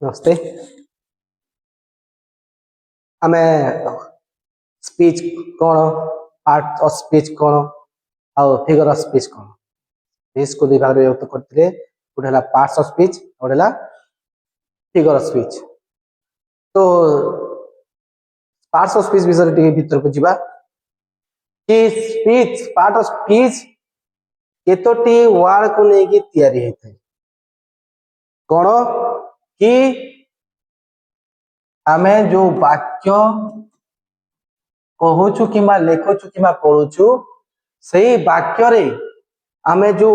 नमस्ते आमे स्पीच कौन आर्ट ऑफ स्पीच कौन आउ फिगर ऑफ स्पीच कौन इसको दुई भाग में विभक्त करते गोटे है पार्ट्स ऑफ स्पीच गोटे है फिगर ऑफ स्पीच। तो पार्ट्स ऑफ स्पीच विषय टी भीतर को जीवा कि स्पीच पार्ट ऑफ स्पीच केतोटी वर्ड को लेके तैयारी होता है कौन कि आमे जो वाक्य कहूचु कि लेखुचु कि पढ़ुचु से वाक्य रे आमे जो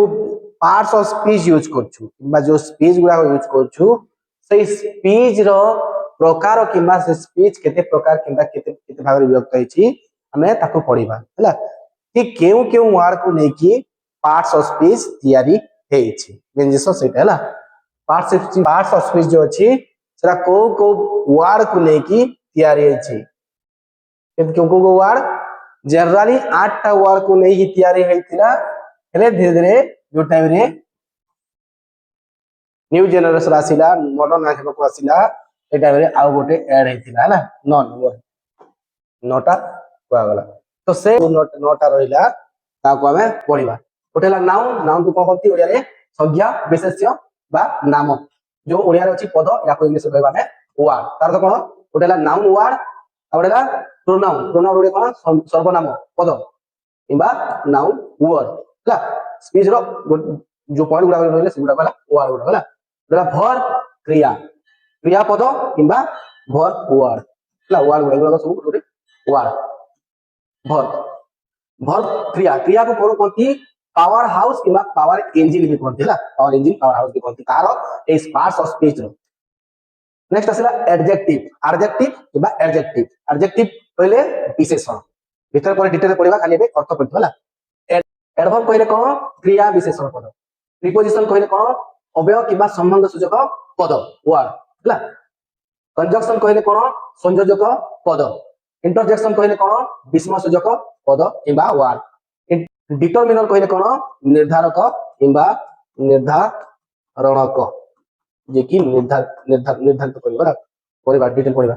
पार्ट्स ऑफ स्पीच यूज करछु कि जो स्पीच गुड़ा यूज करछु से स्पीच रो प्रकार कि से स्पीच केते प्रकार कि केते केते भाग रे विभक्त होईची आमे ताको पढिबा हला कि केउ केउ वर्ड को लेकी पार्ट्स ऑफ स्पीच तैयारी हेची मेन जिसो सेटा हला पार्ट्स ऑफ स्पीच जो अछि सेटा को वर्ड को लेकी तैयारी हेची क्यों को वर्ड जनरली 8टा वर्ड को लेकी तैयारी हेतिला हेले धीरे धीरे जो टाइम रे न्यू जनरेशन आसिला मॉडर्न आखिबा को आसिला ए टाइम रे आउ गोटे ऐड हेतिला हला नोटा हुआ गला तो से नोटा रहिला ताको हमें पढिबा गोटेला नाउन को कहती ओडिया रे संज्ञा विशेष्य बा नाम जो ओडिया रे अछि पद या को इंग्लिश रे कहबा में वर्ड तार तो कोन गोटेला नाउन वर्ड आउडेला प्रोनाउन रे कोन सर्वनाम पद किबा नाउन वर्ड हला स्पीच रो जो पॉइंट गुडा रहले से गुडा वाला वर्ड गुडा हला हला भर क्रिया क्रियापद किबा भर वर्ड हला वर्ड गुडा सब गोटे वर्ड भर भर क्रिया क्रिया को कोन कोंती पावर हाउस किबा पावर इंजन भी कोंती हला पावर इंजन पावर हाउस भी कोंती तारो ए पार्ट्स ऑफ स्पीच रो नेक्स्ट आसिला एडजेक्टिव एडजेक्टिव किबा एडजेक्टिव एडजेक्टिव पहले विशेषण भीतर पर डिटेल पढिबा खाली बे अर्थ पढिबा हला एडवर्ब कहले कोन क्रिया विशेषण पद प्रीपोजिशन कहले कोन अवयव किबा संबंध सूचक पद वर्ड हला कंजंक्शन कहले कोन संयोजक पद इंटरजेक्शन कहले कोन विस्मय सूचक पद किबा वर्ड डिटरमिनर कहले कोन निर्धारक किबा निर्धारणक जे कि निर्धारित करिबा डिटेल पढिबा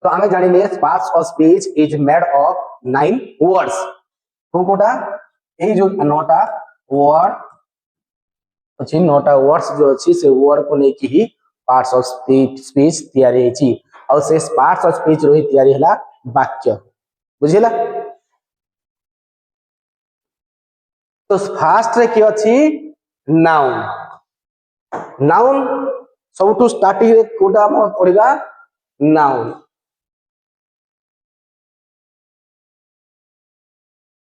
तो आमे जानिले parts of speech is made of 9 words कोटा ए जो 9टा वर्ड अछि 9टा वर्ड्स जो अछि से वर्ड को लेके ही पार्ट्स ऑफ स्पीच तैयारी हेची और से पार्ट्स ऑफ स्पीच रोही तैयारी हला वाक्य बुझिला तो फास्ट रे की अछि नाउन नाउन सब टू स्टार्टिंग रे कोटा हम पढिबा नाउन